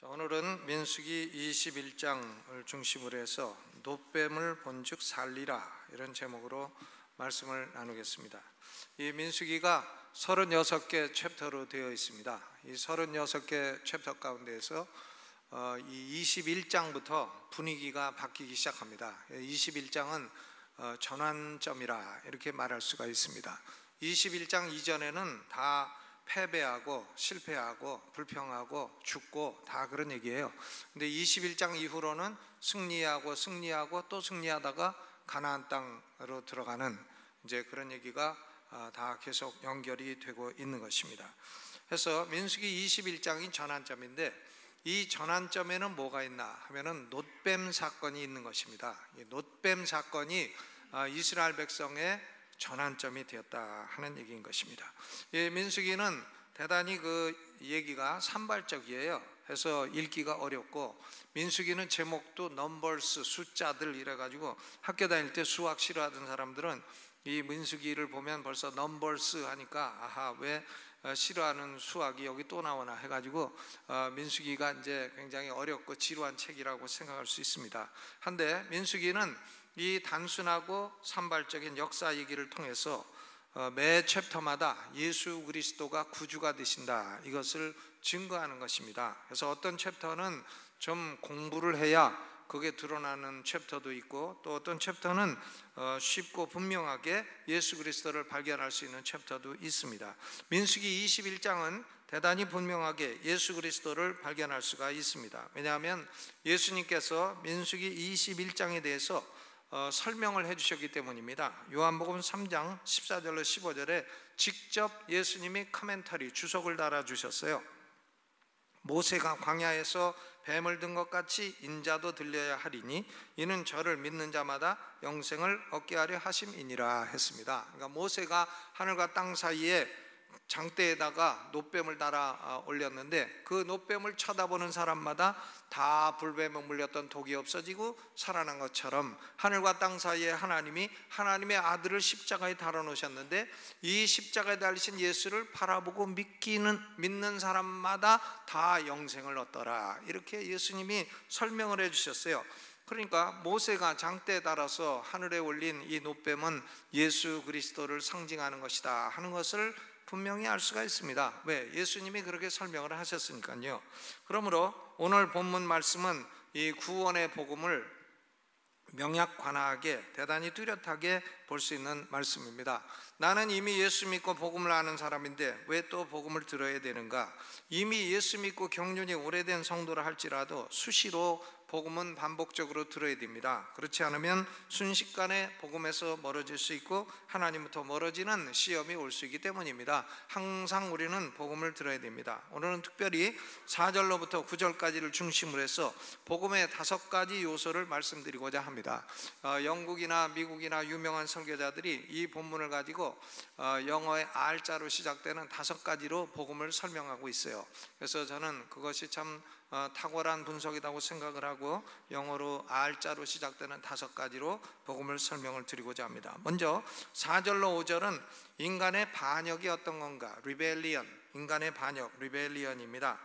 오늘은 민수기 21장을 중심으로 해서 놋뱀을 본즉 살리라 이런 제목으로 말씀을 나누겠습니다. 이 민수기가 36개 챕터로 되어 있습니다. 이 36개 챕터 가운데에서 이 21장부터 분위기가 바뀌기 시작합니다. 21장은 전환점이라 이렇게 말할 수가 있습니다. 21장 이전에는 다 패배하고 실패하고 불평하고 죽고 다 그런 얘기예요. 근데 21장 이후로는 승리하고 또 승리하다가 가나안 땅으로 들어가는 이제 그런 얘기가 다 계속 연결이 되고 있는 것입니다. 그래서 민수기 21장이 전환점인데 이 전환점에는 뭐가 있나 하면은 놋뱀 사건이 있는 것입니다. 이 놋뱀 사건이 이스라엘 백성의 전환점이 되었다 하는 얘기인 것입니다. 이 민수기는 대단히 그 얘기가 산발적이에요. 해서 읽기가 어렵고, 민수기는 제목도 넘버스, 숫자들 이래가지고 학교 다닐 때 수학 싫어하던 사람들은 이 민수기를 보면 벌써 넘버스 하니까 아하, 왜 싫어하는 수학이 여기 또 나오나 해가지고 민수기가 이제 굉장히 어렵고 지루한 책이라고 생각할 수 있습니다. 한데 민수기는 이 단순하고 산발적인 역사 얘기를 통해서 매 챕터마다 예수 그리스도가 구주가 되신다 이것을 증거하는 것입니다. 그래서 어떤 챕터는 좀 공부를 해야 그게 드러나는 챕터도 있고, 또 어떤 챕터는 쉽고 분명하게 예수 그리스도를 발견할 수 있는 챕터도 있습니다. 민수기 21장은 대단히 분명하게 예수 그리스도를 발견할 수가 있습니다. 왜냐하면 예수님께서 민수기 21장에 대해서 설명을 해주셨기 때문입니다. 요한복음 3장 14절로 15절에 직접 예수님이 커멘터리 주석을 달아주셨어요. 모세가 광야에서 뱀을 든 것 같이 인자도 들려야 하리니 이는 저를 믿는 자마다 영생을 얻게 하려 하심이니라 했습니다. 그러니까 모세가 하늘과 땅 사이에 장대에다가 놋뱀을 달아 올렸는데 그 놋뱀을 쳐다보는 사람마다 다 불뱀에 물렸던 독이 없어지고 살아난 것처럼 하늘과 땅 사이에 하나님이 하나님의 아들을 십자가에 달아놓으셨는데 이 십자가에 달리신 예수를 바라보고 믿는 사람마다 다 영생을 얻더라 이렇게 예수님이 설명을 해주셨어요. 그러니까 모세가 장대에 달아서 하늘에 올린 이 놋뱀은 예수 그리스도를 상징하는 것이다 하는 것을 분명히 알 수가 있습니다. 왜? 예수님이 그렇게 설명을 하셨으니까요. 그러므로 오늘 본문 말씀은 이 구원의 복음을 명약관하게 대단히 뚜렷하게 볼 수 있는 말씀입니다. 나는 이미 예수 믿고 복음을 아는 사람인데 왜 또 복음을 들어야 되는가? 이미 예수 믿고 경륜이 오래된 성도라 할지라도 수시로 복음은 반복적으로 들어야 됩니다. 그렇지 않으면 순식간에 복음에서 멀어질 수 있고 하나님부터 멀어지는 시험이 올 수 있기 때문입니다. 항상 우리는 복음을 들어야 됩니다. 오늘은 특별히 4절로부터 9절까지를 중심으로 해서 복음의 5가지 요소를 말씀드리고자 합니다. 영국이나 미국이나 유명한 설교자들이 이 본문을 가지고 영어의 R자로 시작되는 5가지로 복음을 설명하고 있어요. 그래서 저는 그것이 참 탁월한 분석이라고 생각을 하고 영어로 R자로 시작되는 5가지로 복음을 설명을 드리고자 합니다. 먼저 4절로 5절은 인간의 반역이 어떤 건가? 리벨리언, 인간의 반역, 리벨리언입니다.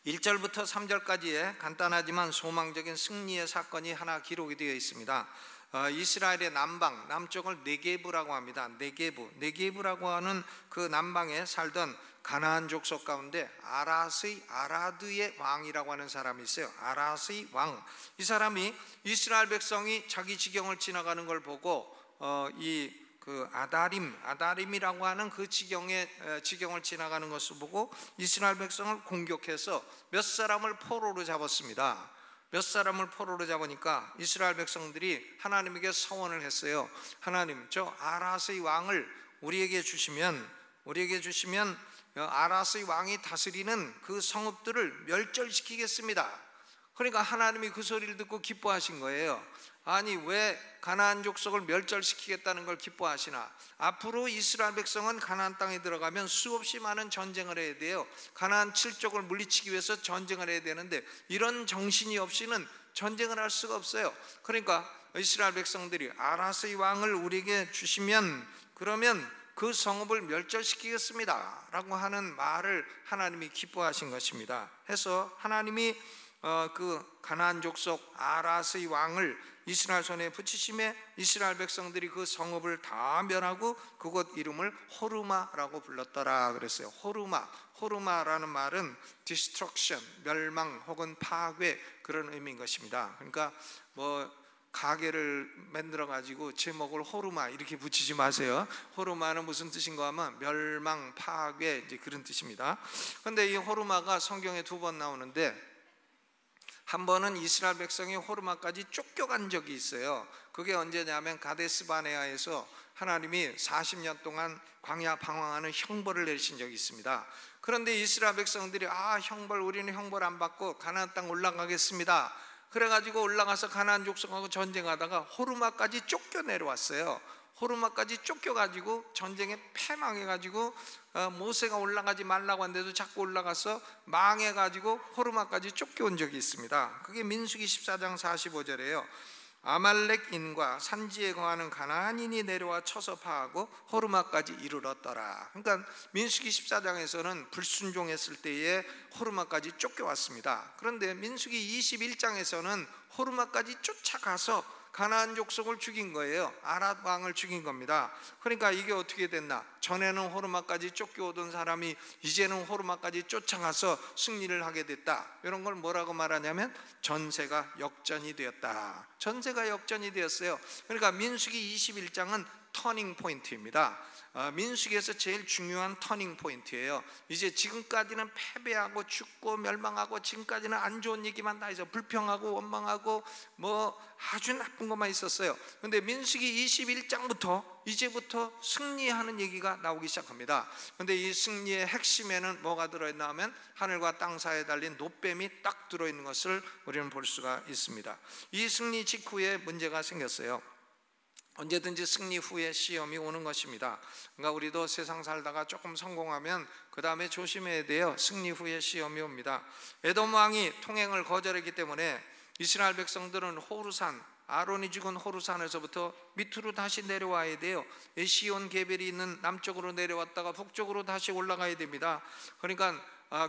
1절부터 3절까지의 간단하지만 소망적인 승리의 사건이 하나 기록이 되어 있습니다. 이스라엘의 남쪽을 네게브라고 합니다. 네게브라고 하는 그 남방에 살던 가나안 족속 가운데 아라드의 왕이라고 하는 사람이 있어요. 아라스의 왕. 이 사람이 이스라엘 백성이 자기 지경을 지나가는 걸 보고 아다림이라고 하는 그 지경을 지나가는 것을 보고 이스라엘 백성을 공격해서 몇 사람을 포로로 잡았습니다. 몇 사람을 포로로 잡으니까 이스라엘 백성들이 하나님에게 서원을 했어요. 하나님, 저 아라스의 왕을 우리에게 주시면 아라스의 왕이 다스리는 그 성읍들을 멸절시키겠습니다. 그러니까 하나님이 그 소리를 듣고 기뻐하신 거예요. 아니, 왜 가나안 족속을 멸절시키겠다는 걸 기뻐하시나? 앞으로 이스라엘 백성은 가나안 땅에 들어가면 수없이 많은 전쟁을 해야 돼요. 가나안 7족을 물리치기 위해서 전쟁을 해야 되는데 이런 정신이 없이는 전쟁을 할 수가 없어요. 그러니까 이스라엘 백성들이 아라스의 왕을 우리에게 주시면 그러면 그 성읍을 멸절시키겠습니다 라고 하는 말을 하나님이 기뻐하신 것입니다. 해서 하나님이 그 가나안 족속 아라스의 왕을 이스라엘 손에 붙이심에 이스라엘 백성들이 그 성읍을 다 멸하고 그곳 이름을 호르마라고 불렀더라 그랬어요. 호르마라는 말은 destruction, 멸망 혹은 파괴, 그런 의미인 것입니다. 그러니까 뭐 가게를 만들어 가지고 제목을 호르마 이렇게 붙이지 마세요. 호르마는 무슨 뜻인가 하면 멸망, 파괴, 이제 그런 뜻입니다. 그런데 이 호르마가 성경에 2번 나오는데, 한 번은 이스라엘 백성이 호르마까지 쫓겨간 적이 있어요. 그게 언제냐면 가데스 바네아에서 하나님이 40년 동안 광야 방황하는 형벌을 내리신 적이 있습니다. 그런데 이스라엘 백성들이 우리는 형벌 안 받고 가나안 땅 올라가겠습니다. 그래가지고 올라가서 가나안 족속하고 전쟁하다가 호르마까지 쫓겨 내려왔어요. 호르마까지 쫓겨가지고 전쟁에 패망해가지고 모세가 올라가지 말라고 한데도 자꾸 올라가서 망해가지고 호르마까지 쫓겨온 적이 있습니다. 그게 민수기 14장 45절이에요. 아말렉인과 산지에 거하는 가나안인이 내려와 쳐서 파하고 호르마까지 이르렀더라. 그러니까 민수기 14장에서는 불순종했을 때에 호르마까지 쫓겨왔습니다. 그런데 민수기 21장에서는 호르마까지 쫓아가서 가나안 족속을 죽인 거예요. 아랏 왕을 죽인 겁니다. 그러니까 이게 어떻게 됐나? 전에는 호르마까지 쫓겨오던 사람이 이제는 호르마까지 쫓아가서 승리를 하게 됐다. 이런 걸 뭐라고 말하냐면 전세가 역전이 되었다. 전세가 역전이 되었어요. 그러니까 민수기 21장은 터닝 포인트입니다. 민수기에서 제일 중요한 터닝 포인트예요. 이제 지금까지는 패배하고 죽고 멸망하고 지금까지는 안 좋은 얘기만 다 해서 불평하고 원망하고 뭐 아주 나쁜 것만 있었어요. 그런데 민수기 21장부터 이제부터 승리하는 얘기가 나오기 시작합니다. 그런데 이 승리의 핵심에는 뭐가 들어있나 하면 하늘과 땅 사이에 달린 놋뱀이 딱 들어있는 것을 우리는 볼 수가 있습니다. 이 승리 직후에 문제가 생겼어요. 언제든지 승리 후에 시험이 오는 것입니다. 그러니까 우리도 세상 살다가 조금 성공하면 그 다음에 조심해야 돼요. 승리 후에 시험이 옵니다. 에돔 왕이 통행을 거절했기 때문에 이스라엘 백성들은 호르산, 아론이 죽은 호르산에서부터 밑으로 다시 내려와야 돼요. 에시온 게벨이 있는 남쪽으로 내려왔다가 북쪽으로 다시 올라가야 됩니다. 그러니까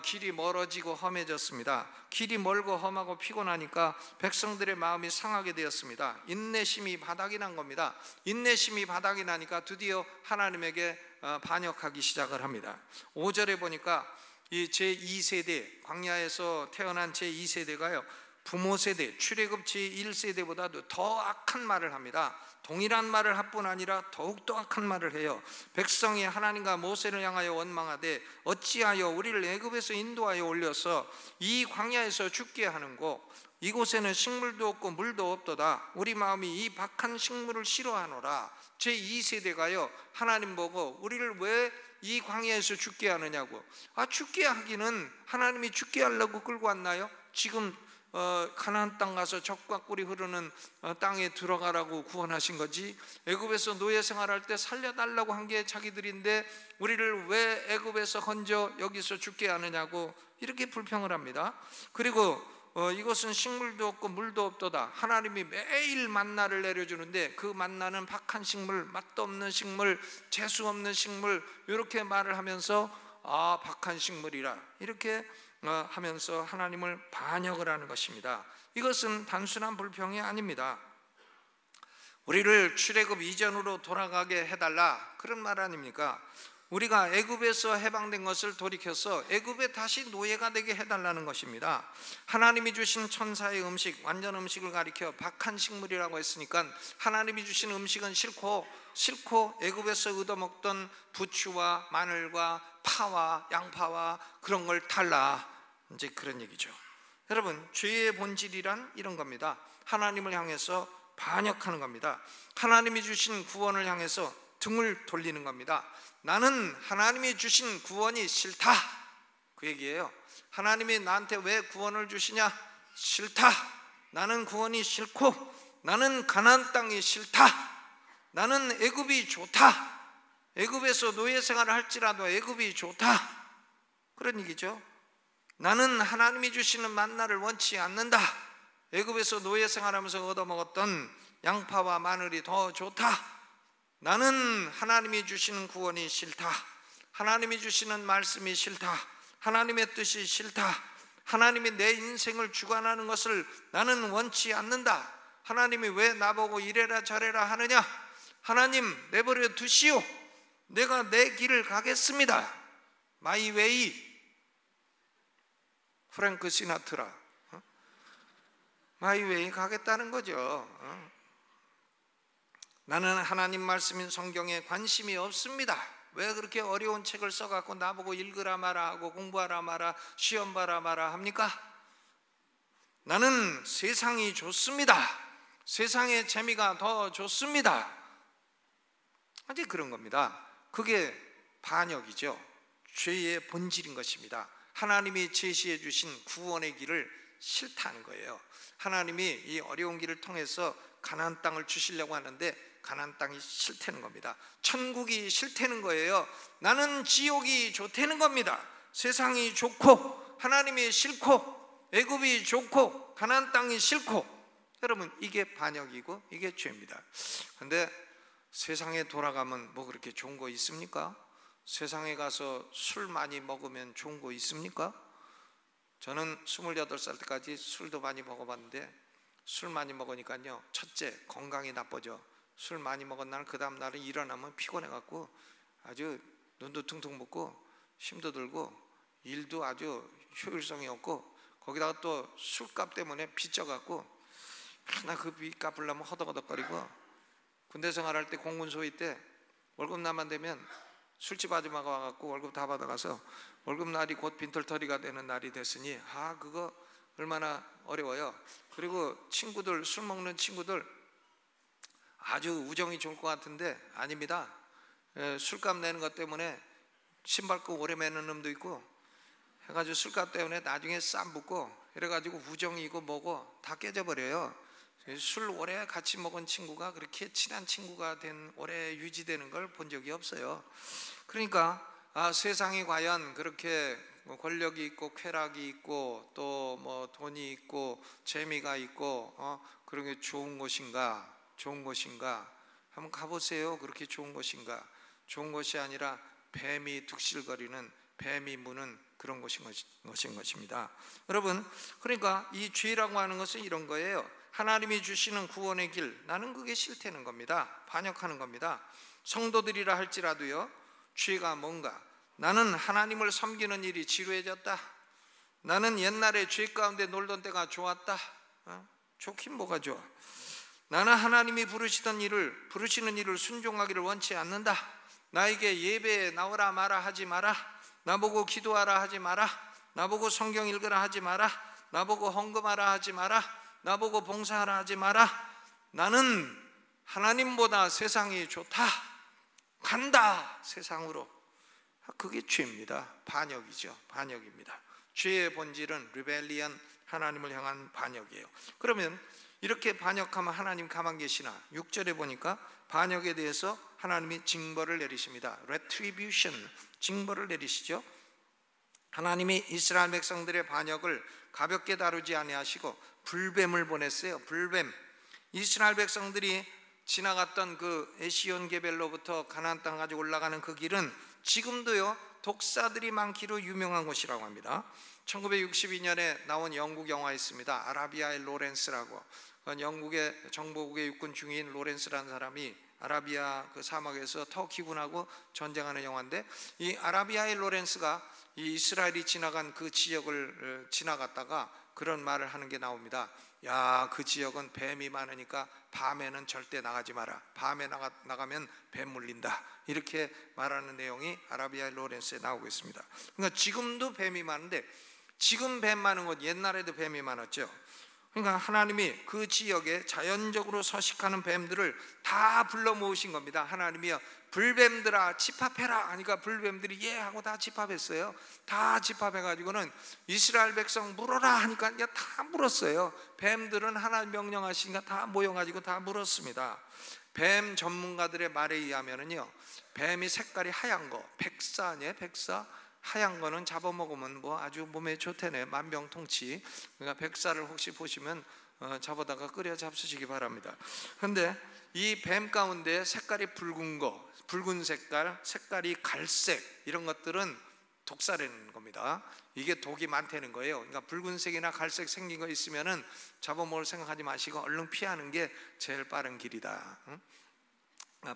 길이 멀어지고 험해졌습니다. 길이 멀고 험하고 피곤하니까 백성들의 마음이 상하게 되었습니다. 인내심이 바닥이 난 겁니다. 인내심이 바닥이 나니까 드디어 하나님에게 반역하기 시작을 합니다. 5절에 보니까 이 제2세대, 광야에서 태어난 제2세대가요 부모 세대, 출애굽 제1세대보다도 더 악한 말을 합니다. 동일한 말을 할 뿐 아니라 더욱더 악한 말을 해요. 백성이 하나님과 모세를 향하여 원망하되 어찌하여 우리를 애굽에서 인도하여 올려서 이 광야에서 죽게 하는고 이곳에는 식물도 없고 물도 없도다. 우리 마음이 이 박한 식물을 싫어하노라. 제2세대가요 하나님 보고 우리를 왜 이 광야에서 죽게 하느냐고. 죽게 하기는 하나님이 죽게 하려고 끌고 왔나요? 지금 가나안 땅 가서 젖과 꿀이 흐르는 땅에 들어가라고 구원하신 거지, 애굽에서 노예 생활할 때 살려달라고 한 게 자기들인데 우리를 왜 애굽에서 건져 여기서 죽게 하느냐고 이렇게 불평을 합니다. 그리고 이것은 식물도 없고 물도 없도다. 하나님이 매일 만나를 내려주는데 그 만나는 박한 식물, 맛도 없는 식물, 재수 없는 식물, 이렇게 말을 하면서 박한 식물이라 이렇게 하면서 하나님을 반역을 하는 것입니다. 이것은 단순한 불평이 아닙니다. 우리를 출애굽 이전으로 돌아가게 해달라, 그런 말 아닙니까? 우리가 애굽에서 해방된 것을 돌이켜서 애굽에 다시 노예가 되게 해달라는 것입니다. 하나님이 주신 천사의 음식, 완전 음식을 가리켜 박한 식물이라고 했으니까 하나님이 주신 음식은 싫고 애굽에서 얻어먹던 부추와 마늘과 파와 양파와 그런 걸 달라, 이제 그런 얘기죠. 여러분, 죄의 본질이란 이런 겁니다. 하나님을 향해서 반역하는 겁니다. 하나님이 주신 구원을 향해서 등을 돌리는 겁니다. 나는 하나님이 주신 구원이 싫다, 그 얘기예요. 하나님이 나한테 왜 구원을 주시냐? 싫다. 나는 구원이 싫고 나는 가나안 땅이 싫다. 나는 애굽이 좋다. 애굽에서 노예 생활을 할지라도 애굽이 좋다, 그런 얘기죠. 나는 하나님이 주시는 만나를 원치 않는다. 애굽에서 노예 생활하면서 얻어먹었던 양파와 마늘이 더 좋다. 나는 하나님이 주시는 구원이 싫다. 하나님이 주시는 말씀이 싫다. 하나님의 뜻이 싫다. 하나님이 내 인생을 주관하는 것을 나는 원치 않는다. 하나님이 왜 나보고 이래라 저래라 하느냐? 하나님 내버려 두시오. 내가 내 길을 가겠습니다. 마이 웨이. 프랭크 시나트라. 마이 웨이 가겠다는 거죠. 나는 하나님 말씀인 성경에 관심이 없습니다. 왜 그렇게 어려운 책을 써갖고 나보고 읽으라 마라 하고 공부하라 마라 시험 봐라 마라 합니까? 나는 세상이 좋습니다. 세상의 재미가 더 좋습니다. 아직 그런 겁니다. 그게 반역이죠. 죄의 본질인 것입니다. 하나님이 제시해 주신 구원의 길을 싫다는 거예요. 하나님이 이 어려운 길을 통해서 가나안 땅을 주시려고 하는데 가나안 땅이 싫다는 겁니다. 천국이 싫다는 거예요. 나는 지옥이 좋다는 겁니다. 세상이 좋고 하나님이 싫고 애굽이 좋고 가나안 땅이 싫고, 여러분 이게 반역이고 이게 죄입니다. 그런데 세상에 돌아가면 뭐 그렇게 좋은 거 있습니까? 세상에 가서 술 많이 먹으면 좋은 거 있습니까? 저는 28살 때까지 술도 많이 먹어봤는데 술 많이 먹으니까요, 첫째 건강이 나빠져. 술 많이 먹은 날 그 다음 날은 일어나면 피곤해갖고 아주 눈도 퉁퉁 붓고 힘도 들고 일도 아주 효율성이 없고, 거기다가 또 술값 때문에 빚져갖고 나 그 빚 갚으려면 허덕허덕거리고, 군대 생활할 때 공군소위 때 월급날만 되면 술집 아줌마가 와갖고 월급 다 받아가서 월급날이 곧 빈털터리가 되는 날이 됐으니 그거 얼마나 어려워요. 그리고 친구들, 술 먹는 친구들 아주 우정이 좋을 것 같은데 아닙니다. 술값 내는 것 때문에 신발끈 오래 매는 놈도 있고 해가지고 술값 때문에 나중에 쌈 붙고 이래가지고 우정이고 뭐고 다 깨져버려요. 술 오래 같이 먹은 친구가 그렇게 친한 친구가 오래 유지되는 걸 본 적이 없어요. 그러니까 세상이 과연 그렇게 권력이 있고 쾌락이 있고 또 뭐 돈이 있고 재미가 있고 그런 게 좋은 것인가? 좋은 것인가? 한번 가보세요. 그렇게 좋은 것인가? 좋은 것이 아니라 뱀이 득실거리는, 뱀이 무는 그런 것인 것입니다. 여러분, 그러니까 이 죄라고 하는 것은 이런 거예요. 하나님이 주시는 구원의 길, 나는 그게 싫다는 겁니다. 반역하는 겁니다. 성도들이라 할지라도요, 죄가 뭔가, 나는 하나님을 섬기는 일이 지루해졌다. 나는 옛날에 죄 가운데 놀던 때가 좋았다. 좋긴 뭐가 좋아. 나는 하나님이 부르시는 일을 순종하기를 원치 않는다. 나에게 예배에 나오라 마라 하지 마라. 나보고 기도하라 하지 마라. 나보고 성경 읽으라 하지 마라. 나보고 헌금하라 하지 마라. 나보고 봉사하라 하지 마라. 나는 하나님보다 세상이 좋다. 간다 세상으로. 그게 죄입니다. 반역이죠. 반역입니다. 죄의 본질은 리벨리언, 하나님을 향한 반역이에요. 그러면 이렇게 반역하면 하나님 가만 계시나? 6절에 보니까 반역에 대해서 하나님이 징벌을 내리십니다. retribution, 징벌을 내리시죠. 하나님이 이스라엘 백성들의 반역을 가볍게 다루지 아니하시고 불뱀을 보냈어요. 불뱀. 이스라엘 백성들이 지나갔던 그 에시온 게벨로부터 가나안 땅 가지고 올라가는 그 길은 지금도요 독사들이 많기로 유명한 곳이라고 합니다. 1962년에 나온 영국 영화 있습니다. 아라비아의 로렌스라고. 영국의 정보국의 육군 중위인 로렌스라는 사람이 아라비아 그 사막에서 터키군하고 전쟁하는 영화인데, 이 아라비아의 로렌스가 이 이스라엘이 지나간 그 지역을 지나갔다가 그런 말을 하는 게 나옵니다. 야, 그 지역은 뱀이 많으니까 밤에는 절대 나가지 마라. 밤에 나가면 뱀 물린다. 이렇게 말하는 내용이 아라비아의 로렌스에 나오고 있습니다. 그러니까 지금도 뱀이 많은데, 지금 뱀 많은 곳 옛날에도 뱀이 많았죠. 그러니까 하나님이 그 지역에 자연적으로 서식하는 뱀들을 다 불러 모으신 겁니다. 하나님이요, 불뱀들아 집합해라 하니까 불뱀들이 예 하고 다 집합했어요. 다 집합해가지고는 이스라엘 백성 물어라 하니까 이제 다 물었어요. 뱀들은 하나님 명령하시니까 다 모여가지고 다 물었습니다. 뱀 전문가들의 말에 의하면은요, 뱀이 색깔이 하얀 거, 백사 아니에요? 백사? 하얀 거는 잡아먹으면 뭐 아주 몸에 좋대네. 만병통치. 그러니까 백사를 혹시 보시면 잡아다가 끓여 잡수시기 바랍니다. 그런데 이 뱀 가운데 색깔이 붉은 거, 붉은 색깔이 갈색, 이런 것들은 독사라는 겁니다. 이게 독이 많다는 거예요. 그러니까 붉은색이나 갈색 생긴 거 있으면은 잡아먹을 생각하지 마시고 얼른 피하는 게 제일 빠른 길이다.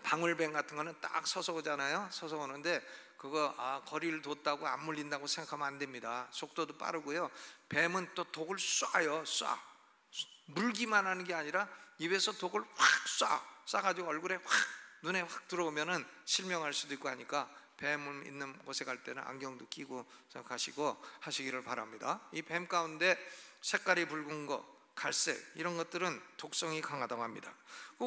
방울뱀 같은 거는 딱 서서 오잖아요. 서서 오는데 그거 거리를 뒀다고 안 물린다고 생각하면 안 됩니다. 속도도 빠르고요. 뱀은 또 독을 쏴요. 물기만 하는 게 아니라 입에서 독을 확 쏴가지고 얼굴에 확, 눈에 확 들어오면은 실명할 수도 있고 하니까 뱀 있는 곳에 갈 때는 안경도 끼고 생각하시고 하시기를 바랍니다. 이 뱀 가운데 색깔이 붉은 거, 갈색, 이런 것들은 독성이 강하다고 합니다.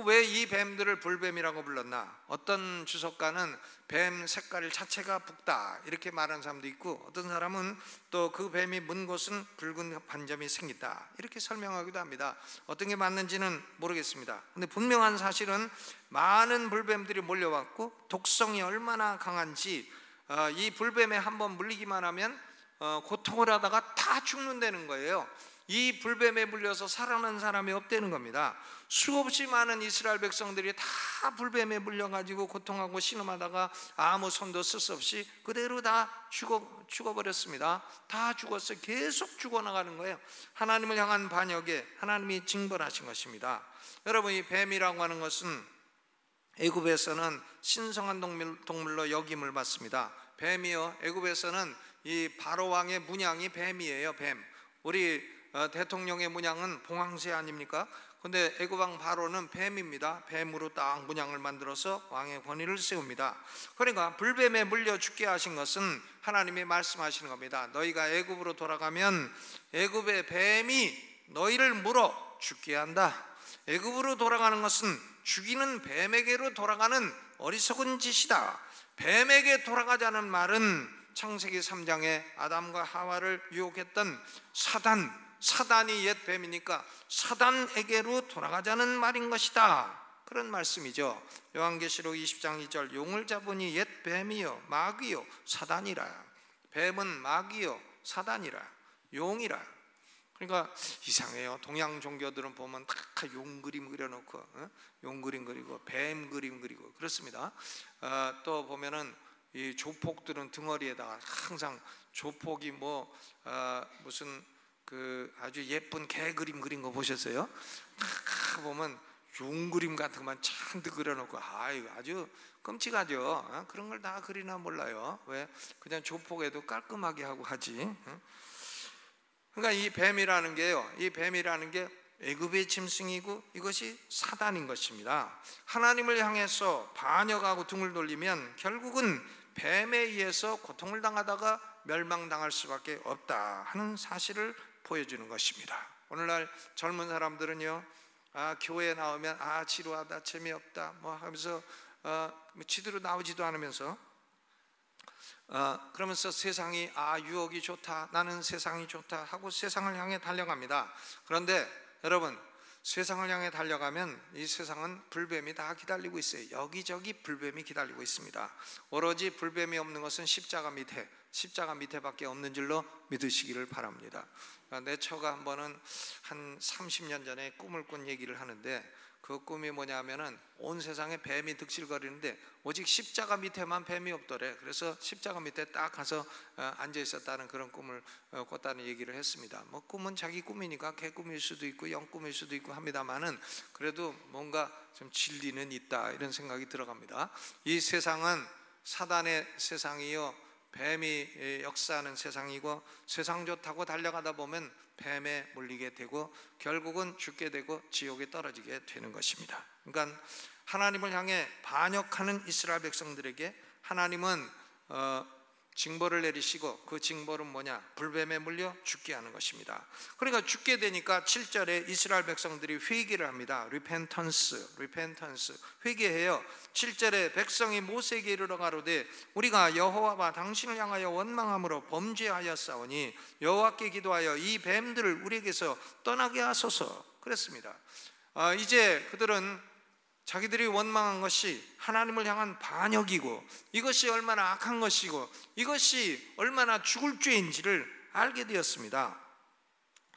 왜 이 뱀들을 불뱀이라고 불렀나? 어떤 주석가는 뱀 색깔 자체가 붉다 이렇게 말하는 사람도 있고, 어떤 사람은 또 그 뱀이 문 곳은 붉은 반점이 생긴다 이렇게 설명하기도 합니다. 어떤 게 맞는지는 모르겠습니다. 근데 분명한 사실은 많은 불뱀들이 몰려왔고 독성이 얼마나 강한지, 이 불뱀에 한번 물리기만 하면 고통을 하다가 다 죽는다는 거예요. 이 불뱀에 물려서 살아난 사람이 없다는 겁니다. 수없이 많은 이스라엘 백성들이 다 불뱀에 물려가지고 고통하고 신음하다가 아무 손도 쓸 수 없이 그대로 다 죽어버렸습니다. 다 죽었어요. 계속 죽어나가는 거예요. 하나님을 향한 반역에 하나님이 징벌하신 것입니다. 여러분, 이 뱀이라고 하는 것은 애굽에서는 신성한 동물로 여김을 받습니다. 뱀이요, 애굽에서는 이 바로 왕의 문양이 뱀이에요. 뱀. 우리 대통령의 문양은 봉황새 아닙니까? 근데 애굽 왕 바로는 뱀입니다. 뱀으로 딱 문양을 만들어서 왕의 권위를 세웁니다. 그러니까 불뱀에 물려 죽게 하신 것은 하나님이 말씀하시는 겁니다. 너희가 애굽으로 돌아가면 애굽의 뱀이 너희를 물어 죽게 한다. 애굽으로 돌아가는 것은 죽이는 뱀에게로 돌아가는 어리석은 짓이다. 뱀에게 돌아가자는 말은 창세기 3장에 아담과 하와를 유혹했던 사단이 옛 뱀이니까 사단에게로 돌아가자는 말인 것이다, 그런 말씀이죠. 요한계시록 20장 2절 용을 잡으니 옛 뱀이요 마귀요 사단이라. 뱀은 마귀요 사단이라, 용이라. 그러니까 이상해요. 동양 종교들은 보면 다 용 그림 그려놓고 용 그림 그리고 뱀 그림 그리고 그렇습니다. 또 보면은 이 조폭들은 등어리에다가 항상 조폭이 무슨 그 아주 예쁜 개 그림 그린 거 보셨어요? 다 보면 용 그림 같은 것만 잔뜩 그려놓고 아주 끔찍하죠. 그런 걸 다 그리나 몰라요. 왜? 그냥 조폭에도 깔끔하게 하고 하지. 그러니까 이 뱀이라는 게요, 이 뱀이라는 게 애굽의 짐승이고 이것이 사단인 것입니다. 하나님을 향해서 반역하고 등을 돌리면 결국은 뱀에 의해서 고통을 당하다가 멸망당할 수밖에 없다 하는 사실을 보여주는 것입니다. 오늘날 젊은 사람들은요, 교회에 나오면 지루하다, 재미없다 하면서 지대로 나오지도 않으면서 그러면서 세상이 유혹이 좋다, 나는 세상이 좋다 하고 세상을 향해 달려갑니다. 그런데 여러분, 세상을 향해 달려가면 이 세상은 불뱀이 다 기다리고 있어요. 여기저기 불뱀이 기다리고 있습니다. 오로지 불뱀이 없는 것은 십자가 밑에밖에 없는 줄로 믿으시기를 바랍니다. 내 처가 한 번은 한 30년 전에 꿈을 꾼 얘기를 하는데, 그 꿈이 뭐냐면은 온 세상에 뱀이 득실거리는데 오직 십자가 밑에만 뱀이 없더래. 그래서 십자가 밑에 딱 가서 앉아 있었다는 그런 꿈을 꿨다는 얘기를 했습니다. 꿈은 자기 꿈이니까 개 꿈일 수도 있고 영 꿈일 수도 있고 합니다만은 그래도 뭔가 좀 진리는 있다, 이런 생각이 들어갑니다. 이 세상은 사단의 세상이요, 뱀이 역사하는 세상이고, 세상 좋다고 달려가다 보면 뱀에 물리게 되고 결국은 죽게 되고 지옥에 떨어지게 되는 것입니다. 그러니까 하나님을 향해 반역하는 이스라엘 백성들에게 하나님은 징벌을 내리시고, 그 징벌은 뭐냐? 불뱀에 물려 죽게 하는 것입니다. 그러니까 죽게 되니까 7절에 이스라엘 백성들이 회개를 합니다. repentance, 회개해요. 7절에 백성이 모세에게 이르러 가로되 우리가 여호와와 당신을 향하여 원망함으로 범죄하였사오니 여호와께 기도하여 이 뱀들을 우리에게서 떠나게 하소서 그랬습니다. 이제 그들은 자기들이 원망한 것이 하나님을 향한 반역이고, 이것이 얼마나 악한 것이고, 이것이 얼마나 죽을 죄인지를 알게 되었습니다.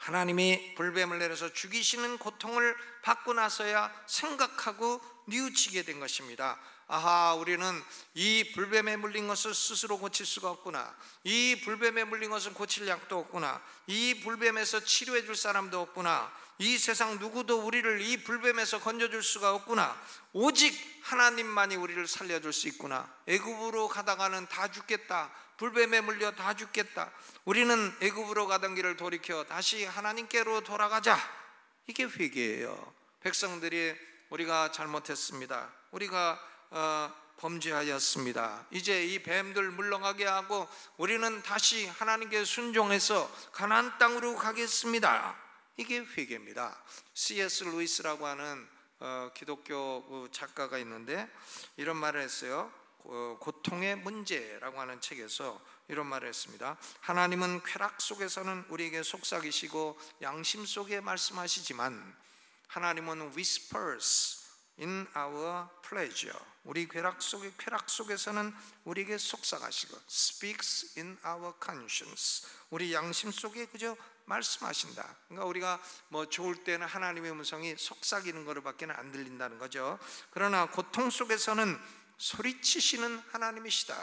하나님이 불뱀을 내려서 죽이시는 고통을 받고 나서야 생각하고 뉘우치게 된 것입니다. 아하, 우리는 이 불뱀에 물린 것을 스스로 고칠 수가 없구나. 이 불뱀에 물린 것은 고칠 약도 없구나. 이 불뱀에서 치료해 줄 사람도 없구나. 이 세상 누구도 우리를 이 불뱀에서 건져줄 수가 없구나. 오직 하나님만이 우리를 살려줄 수 있구나. 애굽으로 가다가는 다 죽겠다. 불뱀에 물려 다 죽겠다. 우리는 애굽으로 가던 길을 돌이켜 다시 하나님께로 돌아가자. 이게 회개예요. 백성들이 우리가 잘못했습니다. 우리가 범죄하였습니다. 이제 이 뱀들 물러가게 하고 우리는 다시 하나님께 순종해서 가나안 땅으로 가겠습니다. 이게 회개입니다. C.S. 루이스라고 하는 기독교 작가가 있는데 이런 말을 했어요. 고통의 문제라고 하는 책에서 이런 말을 했습니다. 하나님은 쾌락 속에서는 우리에게 속삭이시고 양심 속에 말씀하시지만 하나님은 whispers in our pleasure, 우리 쾌락 속에서는 우리에게 속삭하시고 speaks in our conscience, 우리 양심 속에 그저 말씀하신다. 그러니까 우리가 뭐 좋을 때는 하나님의 음성이 속삭이는 거로밖에 안 들린다는 거죠. 그러나 고통 속에서는 소리치시는 하나님이시다.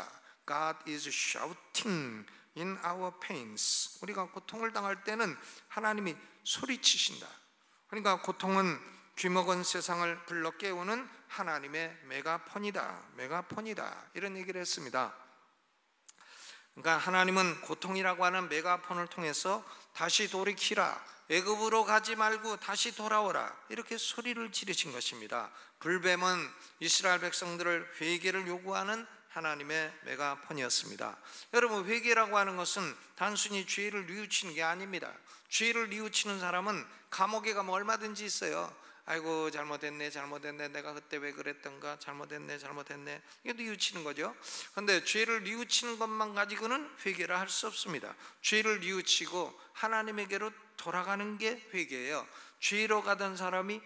God is shouting in our pains. 우리가 고통을 당할 때는 하나님이 소리치신다. 그러니까 고통은 귀먹은 세상을 불러 깨우는 하나님의 메가폰이다. 이런 얘기를 했습니다. 그러니까 하나님은 고통이라고 하는 메가폰을 통해서 다시 돌이키라, 애굽으로 가지 말고 다시 돌아오라, 이렇게 소리를 지르신 것입니다. 불뱀은 이스라엘 백성들을 회개를 요구하는 하나님의 메가폰이었습니다. 여러분, 회개라고 하는 것은 단순히 죄를 뉘우치는 게 아닙니다. 죄를 뉘우치는 사람은 감옥에 가면 얼마든지 있어요. 아이고 잘못했네, 내가 그때 왜 그랬던가, 잘못했네. 이게 뉘우치는 거죠. 그런데 죄를 뉘우치는 것만 가지고는 회개를 할 수 없습니다. 죄를 뉘우치고 하나님에게로 돌아가는 게 회개예요. 죄로 가던 사람이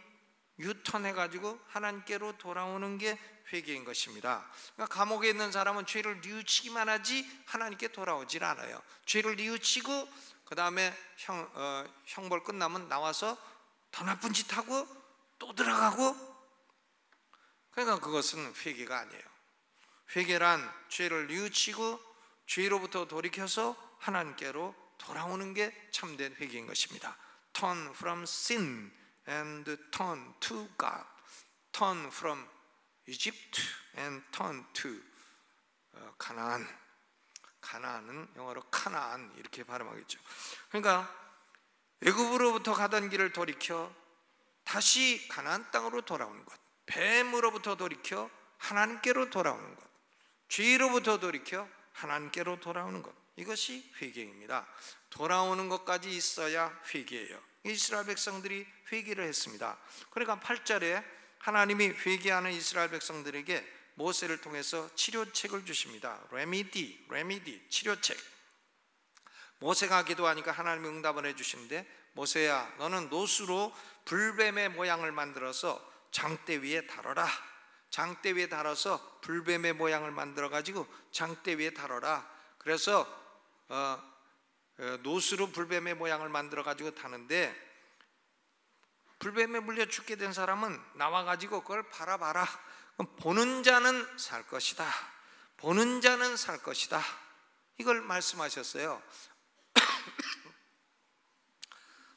유턴해가지고 하나님께로 돌아오는 게 회개인 것입니다. 그러니까 감옥에 있는 사람은 죄를 뉘우치기만 하지 하나님께 돌아오질 않아요. 죄를 뉘우치고 그 다음에 형벌 끝나면 나와서 더 나쁜 짓 하고 또 들어가고, 그러니까 그것은 회개가 아니에요. 회개란 죄를 뉘우치고 죄로부터 돌이켜서 하나님께로 돌아오는 게 참된 회개인 것입니다. Turn from sin and turn to God. Turn from Egypt and turn to 가나안. 가나안은 영어로 카나안 이렇게 발음하겠죠. 그러니까 애굽으로부터 가던 길을 돌이켜 다시 가나안 땅으로 돌아오는 것, 뱀으로부터 돌이켜 하나님께로 돌아오는 것, 죄로부터 돌이켜 하나님께로 돌아오는 것, 이것이 회개입니다. 돌아오는 것까지 있어야 회개예요. 이스라엘 백성들이 회개를 했습니다. 그러니까 8절에 하나님이 회개하는 이스라엘 백성들에게 모세를 통해서 치료책을 주십니다. 레미디, 치료책. 모세가 기도하니까 하나님이 응답을 해주시는데, 모세야, 너는 노수로 불뱀의 모양을 만들어서 장대 위에 달아라. 장대 위에 달아서 불뱀의 모양을 만들어 가지고 장대 위에 달아라. 그래서 노수로 불뱀의 모양을 만들어 가지고 다는데, 불뱀에 물려 죽게 된 사람은 나와 가지고 그걸 바라봐라. 보는 자는 살 것이다. 보는 자는 살 것이다. 이걸 말씀하셨어요.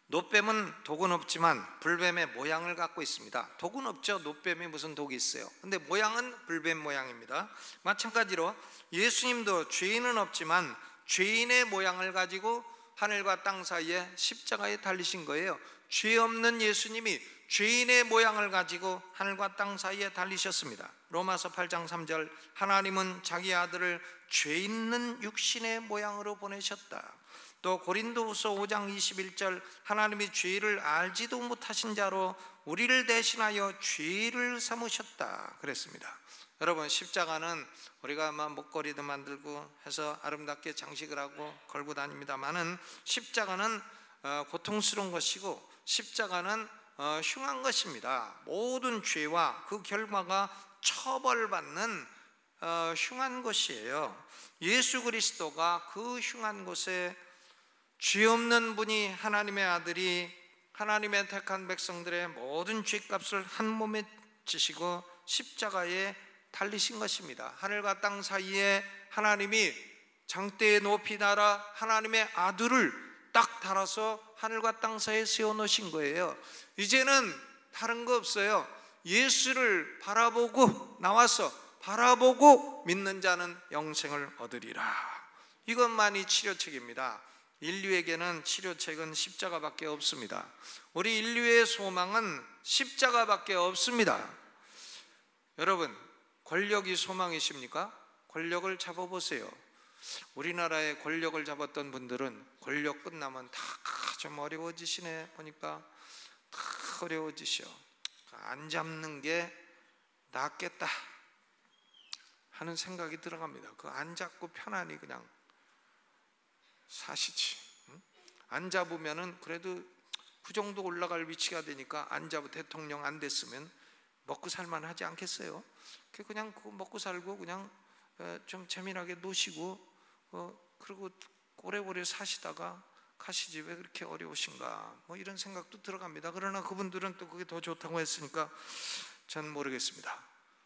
노뱀은 독은 없지만 불뱀의 모양을 갖고 있습니다. 독은 없죠. 노뱀에 무슨 독이 있어요. 근데 모양은 불뱀 모양입니다. 마찬가지로 예수님도 죄인은 없지만 죄인의 모양을 가지고 하늘과 땅 사이에 십자가에 달리신 거예요. 죄 없는 예수님이 죄인의 모양을 가지고 하늘과 땅 사이에 달리셨습니다. 로마서 8장 3절, 하나님은 자기 아들을 죄 있는 육신의 모양으로 보내셨다. 또 고린도후서 5장 21절, 하나님이 죄를 알지도 못하신 자로 우리를 대신하여 죄를 삼으셨다 그랬습니다. 여러분, 십자가는 우리가 목걸이도 만들고 해서 아름답게 장식을 하고 걸고 다닙니다만은, 십자가는 고통스러운 것이고 십자가는 흉한 것입니다. 모든 죄와 그 결과가 처벌받는 흉한 것이에요. 예수 그리스도가 그 흉한 곳에 죄 없는 분이 하나님의 아들이 하나님의 택한 백성들의 모든 죄값을 한 몸에 지시고 십자가에 달리신 것입니다. 하늘과 땅 사이에 하나님이 장대에 높이 달아 하나님의 아들을 딱 달아서 하늘과 땅 사이에 세워놓으신 거예요. 이제는 다른 거 없어요. 예수를 바라보고 나와서 바라보고 믿는 자는 영생을 얻으리라. 이것만이 치료책입니다. 인류에게는 치료책은 십자가밖에 없습니다. 우리 인류의 소망은 십자가밖에 없습니다. 여러분, 권력이 소망이십니까? 권력을 잡아보세요. 우리나라의 권력을 잡았던 분들은 권력 끝나면 다 좀 어려워지시네. 보니까 다 어려워지셔. 안 잡는 게 낫겠다 하는 생각이 들어갑니다. 그 안 잡고 편안히 그냥 사시지. 안 잡으면은 그래도 그 정도 올라갈 위치가 되니까 안 잡고 대통령 안 됐으면 먹고 살만 하지 않겠어요? 그냥 그거 먹고 살고 그냥 좀 재미나게 노시고 그리고 오래오래 사시다가 가시지 왜 그렇게 어려우신가, 뭐 이런 생각도 들어갑니다. 그러나 그분들은 또 그게 더 좋다고 했으니까 전 모르겠습니다.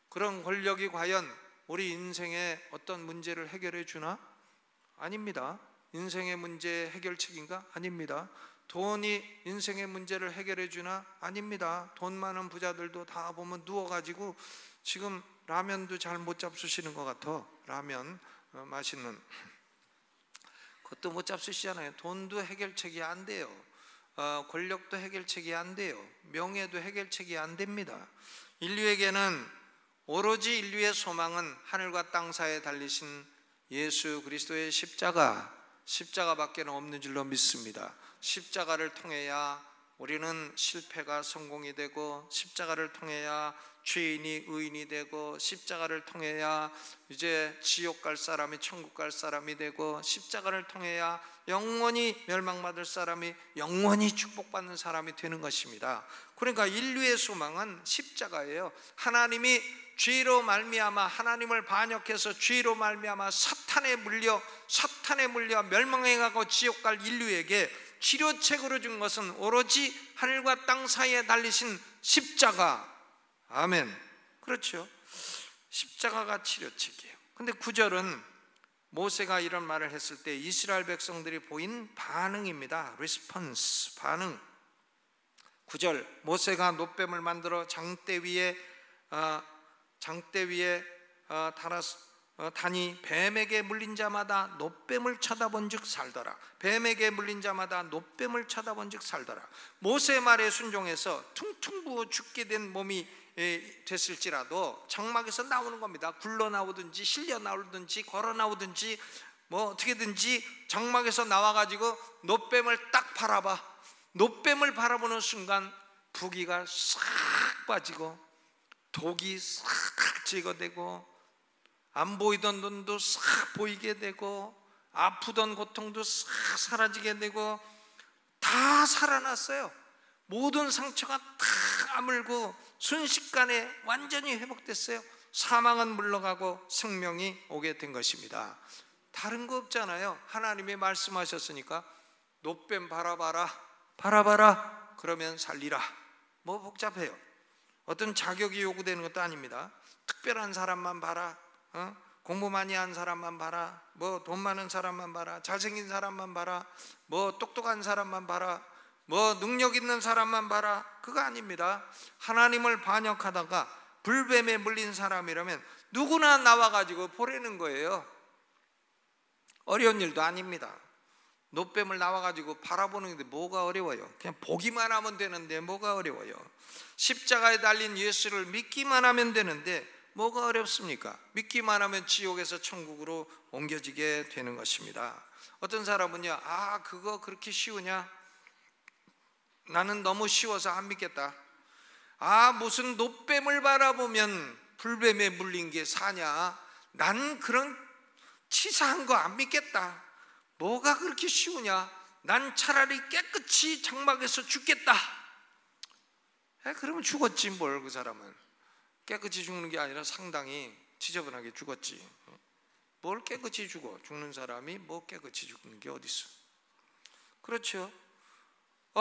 그런 권력이 과연 우리 인생의 어떤 문제를 해결해 주나? 아닙니다. 인생의 문제 해결책인가? 아닙니다. 돈이 인생의 문제를 해결해 주나? 아닙니다. 돈 많은 부자들도 다 보면 누워가지고 지금 라면도 잘 못 잡수시는 것 같아. 라면 맛있는 그것도 못 잡수시잖아요. 돈도 해결책이 안 돼요. 권력도 해결책이 안 돼요. 명예도 해결책이 안 됩니다. 인류에게는 오로지 인류의 소망은 하늘과 땅 사이에 달리신 예수 그리스도의 십자가밖에 없는 줄로 믿습니다. 십자가를 통해야 우리는 실패가 성공이 되고, 십자가를 통해야 죄인이 의인이 되고, 십자가를 통해야 이제 지옥 갈 사람이 천국 갈 사람이 되고, 십자가를 통해야 영원히 멸망받을 사람이 영원히 축복받는 사람이 되는 것입니다. 그러니까 인류의 소망은 십자가예요. 하나님이 죄로 말미암아, 하나님을 반역해서 죄로 말미암아 사탄에 물려 멸망해 가고 지옥 갈 인류에게 치료책으로 준 것은 오로지 하늘과 땅 사이에 달리신 십자가. 아멘. 그렇죠. 십자가가 치료책이에요. 근데 9절은 모세가 이런 말을 했을 때 이스라엘 백성들이 보인 반응입니다. 리스폰스, 반응. 9절, 모세가 놋뱀을 만들어 장대 위에 다니 뱀에게 물린 자마다 놋뱀을 쳐다본 즉 살더라. 뱀에게 물린 자마다 놋뱀을 쳐다본 즉 살더라. 모세의 말에 순종해서 퉁퉁 부어 죽게 된 몸이 됐을지라도 장막에서 나오는 겁니다. 굴러 나오든지 실려 나오든지 걸어 나오든지 뭐 어떻게든지 장막에서 나와가지고 놋뱀을 딱 바라봐. 놋뱀을 바라보는 순간 부기가 싹 빠지고 독이 싹 제거되고 안 보이던 눈도 싹 보이게 되고 아프던 고통도 싹 사라지게 되고 다 살아났어요. 모든 상처가 다 아물고 순식간에 완전히 회복됐어요. 사망은 물러가고 생명이 오게 된 것입니다. 다른 거 없잖아요. 하나님이 말씀하셨으니까 놋뱀 바라봐라 그러면 살리라. 뭐 복잡해요. 어떤 자격이 요구되는 것도 아닙니다. 특별한 사람만 봐라, 공부 많이 한 사람만 봐라, 뭐 돈 많은 사람만 봐라, 잘생긴 사람만 봐라, 뭐 똑똑한 사람만 봐라, 뭐 능력 있는 사람만 봐라. 그거 아닙니다. 하나님을 반역하다가 불뱀에 물린 사람이라면 누구나 나와가지고 보라는 거예요. 어려운 일도 아닙니다. 놋뱀을 나와가지고 바라보는 게 뭐가 어려워요? 그냥 보기만 하면 되는데 뭐가 어려워요? 십자가에 달린 예수를 믿기만 하면 되는데 뭐가 어렵습니까? 믿기만 하면 지옥에서 천국으로 옮겨지게 되는 것입니다. 어떤 사람은요, 그거 그렇게 쉬우냐? 나는 너무 쉬워서 안 믿겠다. 무슨 놋뱀을 바라보면 불뱀에 물린 게 사냐? 난 그런 치사한 거 안 믿겠다. 뭐가 그렇게 쉬우냐? 난 차라리 깨끗이 장막에서 죽겠다. 그러면 죽었지 뭘. 그 사람은 깨끗이 죽는 게 아니라 상당히 지저분하게 죽었지. 뭘 깨끗이 죽어? 죽는 사람이 뭐 깨끗이 죽는 게 어디 있어? 그렇죠?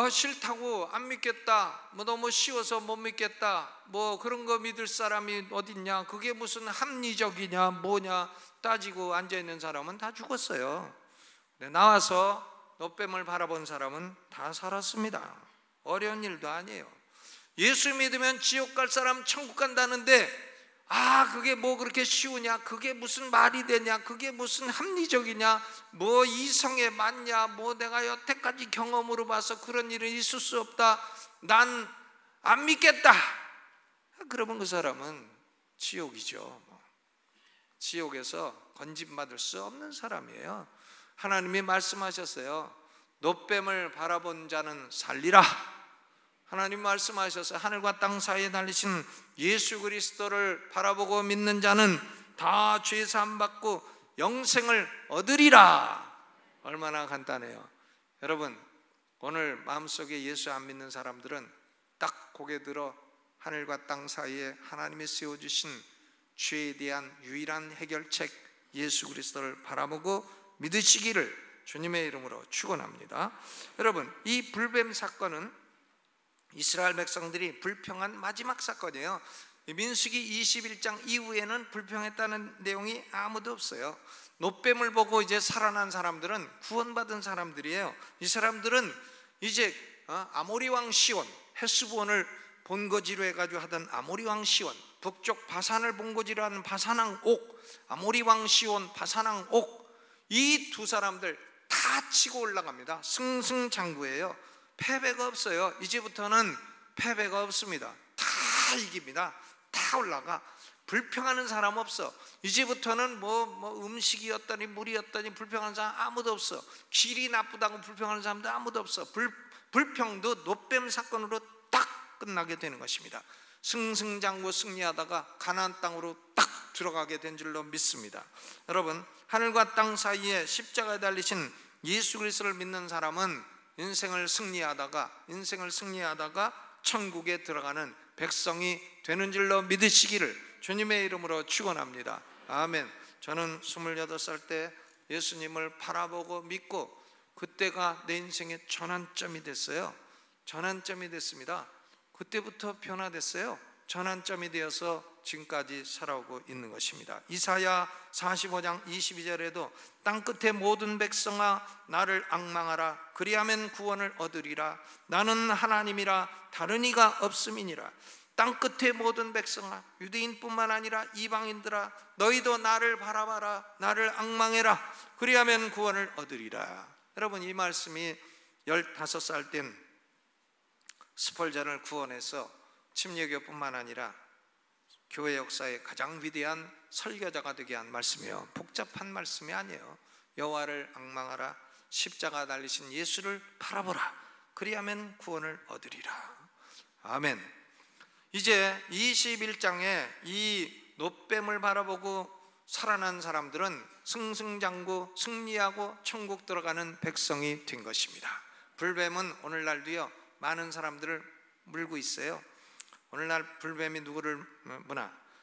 싫다고 안 믿겠다, 뭐 너무 쉬워서 못 믿겠다, 뭐 그런 거 믿을 사람이 어딨냐, 그게 무슨 합리적이냐 뭐냐 따지고 앉아있는 사람은 다 죽었어요. 근데 나와서 노뱀을 바라본 사람은 다 살았습니다. 어려운 일도 아니에요. 예수 믿으면 지옥 갈 사람 천국 간다는데 그게 뭐 그렇게 쉬우냐, 그게 무슨 말이 되냐, 그게 무슨 합리적이냐, 뭐 이성에 맞냐, 뭐 내가 여태까지 경험으로 봐서 그런 일은 있을 수 없다, 난 안 믿겠다, 그러면 그 사람은 지옥이죠. 지옥에서 건진받을 수 없는 사람이에요. 하나님이 말씀하셨어요. 노뱀을 바라본 자는 살리라. 하나님 말씀하셔서 하늘과 땅 사이에 달리신 예수 그리스도를 바라보고 믿는 자는 다 죄 사함 받고 영생을 얻으리라. 얼마나 간단해요. 여러분, 오늘 마음속에 예수 안 믿는 사람들은 딱 고개 들어 하늘과 땅 사이에 하나님이 세워주신 죄에 대한 유일한 해결책 예수 그리스도를 바라보고 믿으시기를 주님의 이름으로 축원합니다. 여러분, 이 불뱀 사건은 이스라엘 백성들이 불평한 마지막 사건이에요. 민수기 21장 이후에는 불평했다는 내용이 아무도 없어요. 노뱀을 보고 이제 살아난 사람들은 구원받은 사람들이에요. 이 사람들은 이제 아모리 왕 시온, 헤스본을 본거지로 해가지고 하던 아모리 왕 시온, 북쪽 바산을 본거지로 하는 바산왕 옥, 아모리 왕 시온, 바산왕 옥, 이 두 사람들 다 치고 올라갑니다. 승승장구예요. 패배가 없어요. 이제부터는 패배가 없습니다. 다 이깁니다. 다 올라가. 불평하는 사람 없어. 이제부터는 뭐 음식이었더니 물이었더니 불평하는 사람 아무도 없어. 길이 나쁘다고 불평하는 사람도 아무도 없어. 불평도 노뱀 사건으로 딱 끝나게 되는 것입니다. 승승장구 승리하다가 가나안 땅으로 딱 들어가게 된 줄로 믿습니다. 여러분, 하늘과 땅 사이에 십자가에 달리신 예수 그리스도를 믿는 사람은 인생을 승리하다가 천국에 들어가는 백성이 되는 줄로 믿으시기를 주님의 이름으로 축원합니다. 아멘. 저는 28살 때 예수님을 바라보고 믿고 그때가 내 인생의 전환점이 됐어요. 전환점이 됐습니다. 그때부터 변화됐어요. 전환점이 되어서 지금까지 살아오고 있는 것입니다. 이사야 45장 22절에도 땅끝의 모든 백성아 나를 앙망하라. 그리하면 구원을 얻으리라. 나는 하나님이라 다른 이가 없음이니라. 땅끝의 모든 백성아, 유대인뿐만 아니라 이방인들아, 너희도 나를 바라봐라. 나를 앙망해라. 그리하면 구원을 얻으리라. 여러분, 이 말씀이 15살 된 스펄전을 구원해서 침례교뿐만 아니라 교회 역사의 가장 위대한 설교자가 되게 한 말씀이에요. 복잡한 말씀이 아니에요. 여호와를 앙망하라. 십자가 달리신 예수를 바라보라. 그리하면 구원을 얻으리라. 아멘. 이제 21장에 이 노뱀을 바라보고 살아난 사람들은 승승장구 승리하고 천국 들어가는 백성이 된 것입니다. 불뱀은 오늘날도요 많은 사람들을 물고 있어요. 오늘날 불뱀이 누구를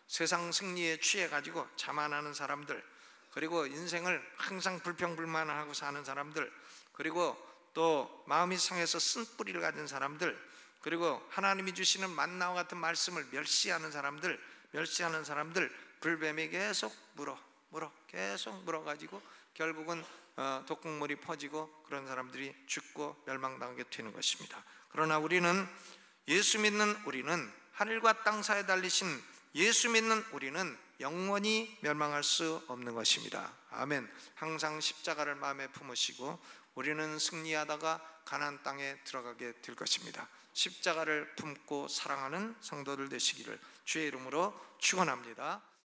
세상 승리에 취해가지고 자만하는 사람들, 그리고 인생을 항상 불평불만하고 사는 사람들, 그리고 또 마음이 상해서 쓴뿌리를 가진 사람들, 그리고 하나님이 주시는 만나와 같은 말씀을 멸시하는 사람들, 불뱀이 계속 계속 물어가지고 결국은 독극물이 퍼지고 그런 사람들이 죽고 멸망당하게 되는 것입니다. 그러나 우리는 예수 믿는 우리는, 하늘과 땅 사이에 달리신 예수 믿는 우리는 영원히 멸망할 수 없는 것입니다. 아멘. 항상 십자가를 마음에 품으시고 우리는 승리하다가 가나안 땅에 들어가게 될 것입니다. 십자가를 품고 사랑하는 성도들 되시기를 주의 이름으로 축원합니다.